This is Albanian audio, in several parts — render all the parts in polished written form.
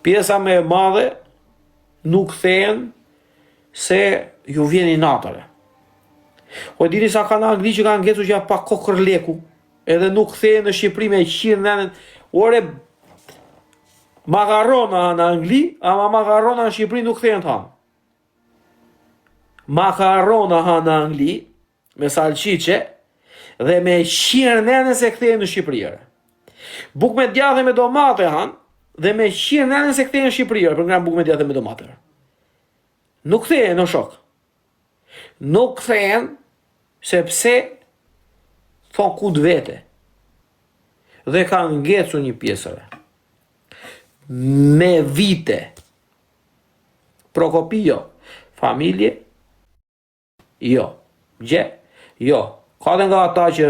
Pjesa me e madhe nuk thehen se ju vjeni natëre. O dini sa ka në Angli që ka ngecu që ja pa kokër leku, edhe nuk thehen në Shqipëri me qirë nënën, ore makarona në Angli, ama makarona në Shqipëri nuk thehen të hanë. Makarona në Angli, me salqiqe, dhe me qirë nënën se kthehen në Shqipëri. Buk me djathë me domate hanë, dhe me qirë nënën se kthehen në Shqipëri, për nga buk me djathë me domate. Nuk thehen në shok. Nuk thehen sepse thon ku të vete. Dhe ka ngecu një pjesëre. Me vite. Prokopio. Familje. Jo. Gje. Jo. Ka dhe nga ata që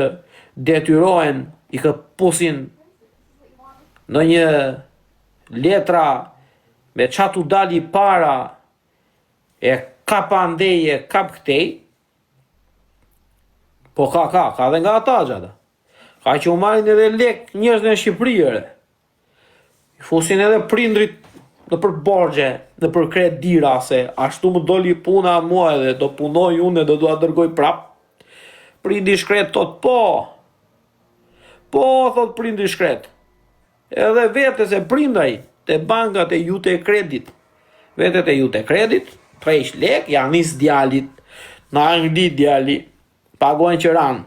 detyrohen i këpusin në një letra me qatu dali para e kap andeje, kap këtej, po ka dhe nga ata gjata. Ka që u marin edhe lek njërës në Shqipëri, i fusin edhe prindrit në për borgje, në për kredira, se ashtu më doli puna mua edhe do punoj unë edhe do a dërgoj prap. Prindi shkret thot po, thot prindi shkret. Edhe vete se prindaj, te bankat e ju te kredit, vete te ju te kredit, presh lek, janë nis djalit, në Angli djali, pagojnë që ranë.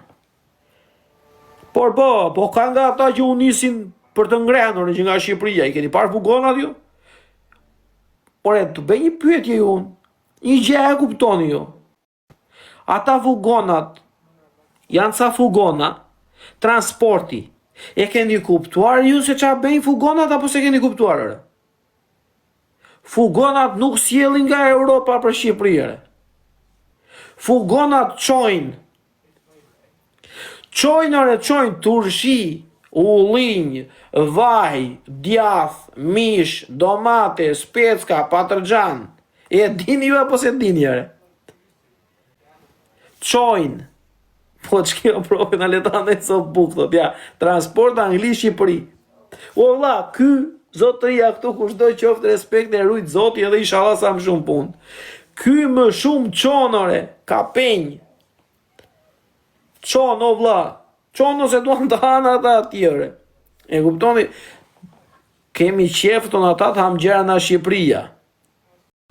Por po ka nga ata që u nisin për të ngrenur që nga Shqipëria, i keni parë fugonat ju? Por e të bëj një pyetje ju, një gjë e kuptoni ju. Ata fugonat, janë sa fugona, transporti, e keni kuptuar ju se qa bëjnë fugonat apo se keni kuptuar? Fugonat nuk sjellin nga Europa për Shqipëri. Fugonat qojnë turshi, ullinj, vaj, djath, mish, domate, specka, patërgjan. E dini ju apo se dini ere? Qojnë. Po që kjo provë në letan e so buk, thot, ja, transport Angli Shqipëri. O vla, ky zotëria këtu kushtoj qoftë respekt e rujt zoti edhe inshallah sa më shumë punë. Ky më shumë qonore, ka penjë. Qonë, o vla, qonë ose duan të hanë ata atjere. E kuptoni, kemi qefton ata të hamgjera në Shqipëria.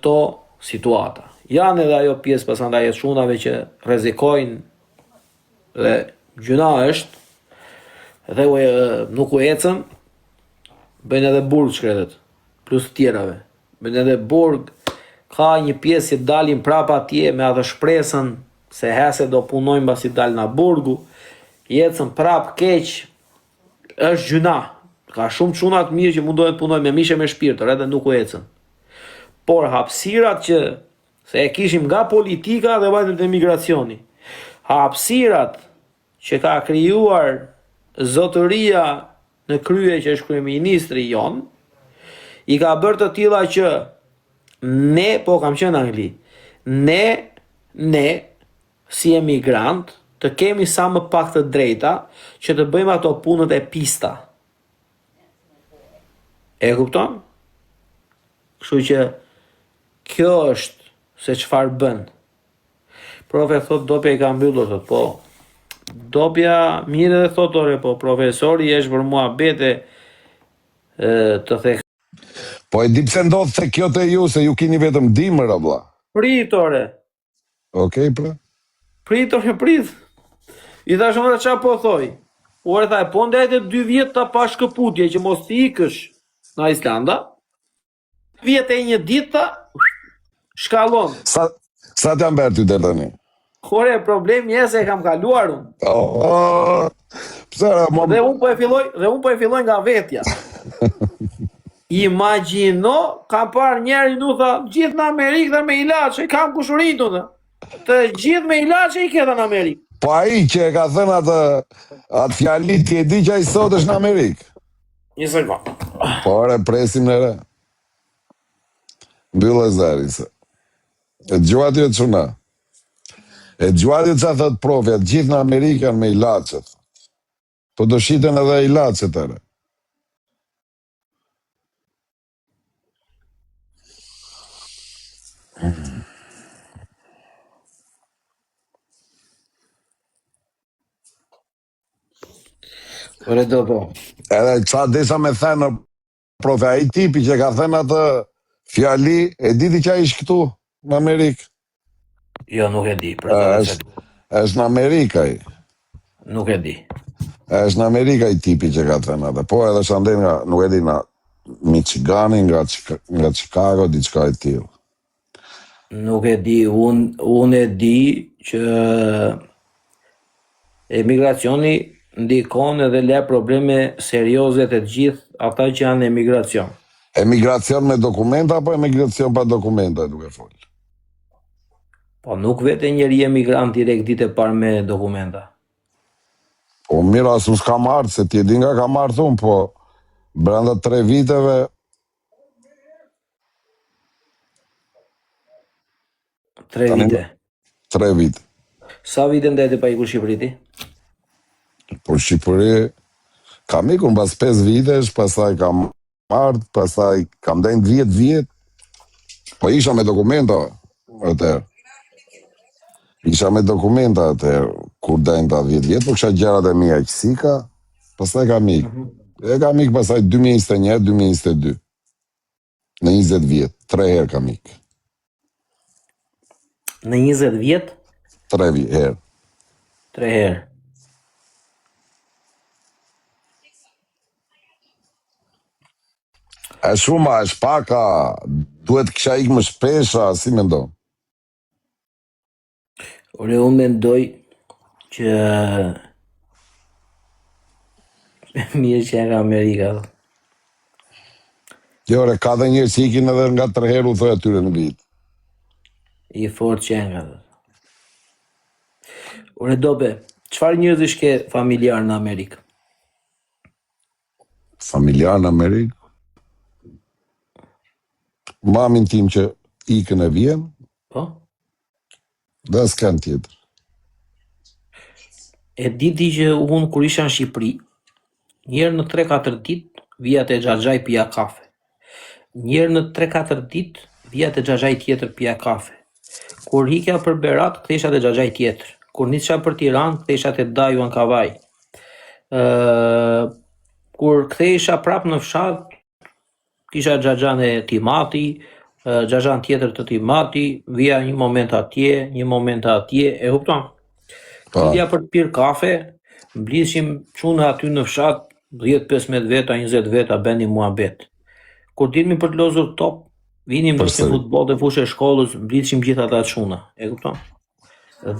To situata. Janë edhe ajo pjesë pasandaj e shunave që rrezikojnë dhe gjuna është dhe nuk u ecën, bëjnë edhe burg shkretet, plus tjerave. Bëjnë edhe burg, ka një pjesë që dalin prapa atje me atë shpresën se hese do punojnë basi dalin na burgu, jetën prap keq, është gjuna. Ka shumë çuna të mirë që mundohen të punojnë me mishe me shpirtër, edhe nuk u ecën. Por hapësirat që se e kishim nga politika dhe vajtën të migracioni, hapësirat që ka krijuar zotëria në krye që është kryeministri jon, i ka bërë të tilla që ne, po kam qenë në Angli, ne si emigrant të kemi sa më pak të drejta që të bëjmë ato punët e pista. E kupton? Kështu që kjo është se çfarë bën. Profe thot dopja i ka mbyllur, thot po. Dopja mirë dhe thot ore, po profesori është për mua bete të thek. Po e di pse ndodh se kjo te ju, se ju keni vetëm dimër, vlla. Pritore. Okej, pra. Prit. I thashëm dhe qa po thoj. Ore thaj, po ndajte 2 vjet ta pa shkëputje që mos t'i ikësh në Islanda. 2 vjet e 1 ditë shkallon. Sa t'jam bërë ty dhe tani? Ore, problemi e se e kam kaluar unë. Dhe unë po e filloj nga vetja. Imagjino, kam parë njeri nu tha, gjithë në Amerikë dhe me ilaçe, kam kushurin të dhe. Të gjithë me ilaçe i këta në Amerikë. Po ai që e ka thënë atë fjalit ti e di që ai sot është në Amerikë. Një sekond. Po ore, presim në re. Mbyllë e zari se. E gjuat jo të quna. E gjuat jo që thët profja, gjithë në Amerikë janë me ilaçet. Po do shiten edhe ilaçet ere. Ore do po. Edhe qa desha me thënë, profe, ai tipi që ka thënë atë fjali, e diti që a ish këtu në Amerikë? Jo, nuk e di, për të se Është në Amerikë ai. nuk e di. Është në Amerikë ai tipi që ka thënë atë. Po edhe shande nga, nuk e di, nga Michigani, nga Chicago, diçka e tillë. Nuk e di, unë e di që emigracioni ndikon edhe le probleme serioze të gjithë ata që janë në emigracion. Emigracion me dokumenta apo emigracion pa dokumenta, nuk e fol. Po nuk vete njeri emigrant direkt ditë e parë me dokumenta. Po mira, as s'ka marrë, se ti e di nga ka marrë thunë, po brenda 3 viteve 3 vite. 3 vite. Sa vite ndajti pa ikur Shqipëri ti? Po Shqipëri, kam ikur mbas 5 vitesh, pastaj kam marrë, pastaj kam dhënë 10 vjet. Po isha me dokumenta atëherë. Isha me dokumenta atëherë, kur dhënë ta 10 vjet, po kisha gjërat e mia qësika, pastaj kam ikë. E kam ikë pastaj 2021, 2022. Në 20 vjet, 3 herë kam ikë. Në 20 vjet? 3 herë. 3 herë. E shumë, e shpaka, duhet kisha ikë më shpesha, si mendon? Ore, unë mendoj që mirë që nga Amerika. Jo, re, ka dhe njërë që ikin edhe nga 3 herë u thoi atyre në vit. I fort që nga. Ore, dobe, qëfar njerëzish ke familjar në Amerikë? Familjar në Amerikë? Mamin tim që ikën e vjen, Po? dhe s'kan tjetër. E diti që unë kur isha në Shqipëri, njerë në 3-4 dit, vija të xhaxhaj pija kafe. Njerë në 3-4 dit, vija të xhaxhaj tjetër pija kafe. Kur hikja për Berat, kthesha të xhaxhaj tjetër. Kur nisha për Tiranë, kthesha të Daju në Kavaj. Kur kthesha prap në fshat, kisha xhaxhan e Timati, xhaxhan tjetër të Timati, vija një moment atje, një moment atje, e kupton? Kilja për të pirë kafe, mblidhshim çuna aty në fshat, 10-15 veta, 20 veta, bëni muhabet. Kur dilmi për të lozur top, vinim luajsim futboll te fushë e shkollës, mblidhshim gjithë ata çuna, e kupton?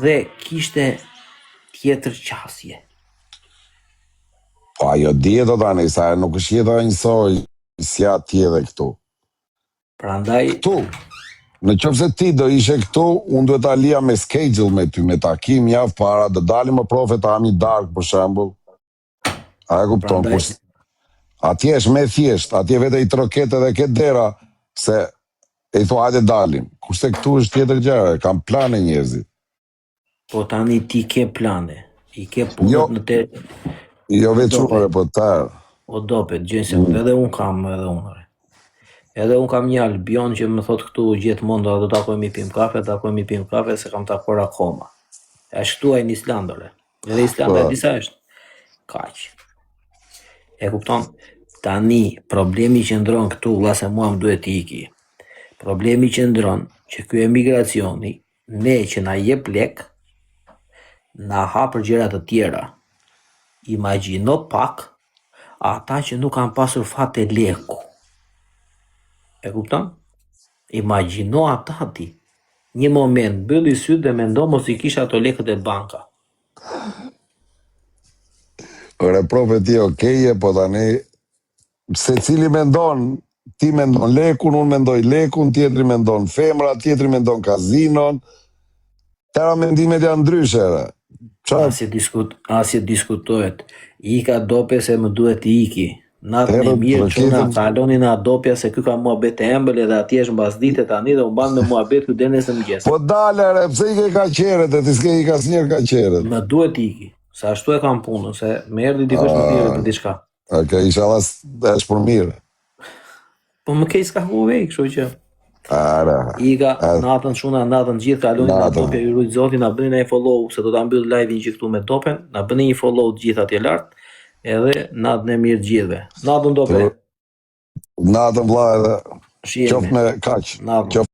Dhe kishte tjetër qasje. Po ajo djeto tani, sa nuk është jeta njësoj, si atje dhe këtu. Prandaj Këtu, në qoftë se ti do ishe këtu, unë duhet ta lija me schedule me ty, me takim javë para, do dalim më profe ta am një darkë për shembull. A e kupton? Atje është me thjesht, atje vete i troket edhe ke dera, se e i thua hajde dalim. Kurse këtu është tjetër gjëra, kam plane njerëzit. po tani ti ke plane, i ke punët në te... Jo veçuare, po tërë. O dope, gjënse, edhe unë kam, edhe unë. Edhe unë kam një Albion që më thot këtu gjithmonë do takojmë i pim kafe, se kam takuar akoma. Është këtu ai në Islandore. Edhe Islanda disa është. Kaq. E kupton? Tani problemi që ndron këtu, vllase mua më duhet të iki. Problemi që ndron që ky emigracioni, ne që na jep lek, na hap për gjëra të tjera. Imagjino pak ata që nuk kanë pasur fat e leku. E kupton? Imagjino ata ti. Një moment, bëlli sytë dhe mendo mos i kisha ato lekët e banka. Ore profe ti okeje, po tani se cili mendon, ti mendon lekun, unë mendoj lekun, tjetri mendon femra, tjetri mendon kazinon. Tëra mendimet janë ndryshe. Asje diskutohet. Ika dope se më duhet të iki. Natën e mirë çuna kaloni në Adopja se ky ka muhabet e ëmbël edhe atje është mbas ditë tani dhe u mban me muhabet ky deri në mëngjes. Po dalë re, pse i ke ka qeret, ti s'ke i ka asnjëherë ka qeret. Më duhet të iki. Sa ashtu e kam punën, se më erdhi dikush më thirrë për diçka. Okej, inshallah është për mirë. Po më ke s'ka ku vej, kështu që. Ara. Iga, natën shuna, natën gjithë, kaloni nga Natën. topja ju rujtë zoti, na bëni një follow, se do ta mbyll live-in që këtu me topen, na bëni një follow të gjithë atje lart, edhe natën e mirë të gjithëve. Natën do pe. Natën vlla edhe Shihemi. qof me kaq. Natën. Qof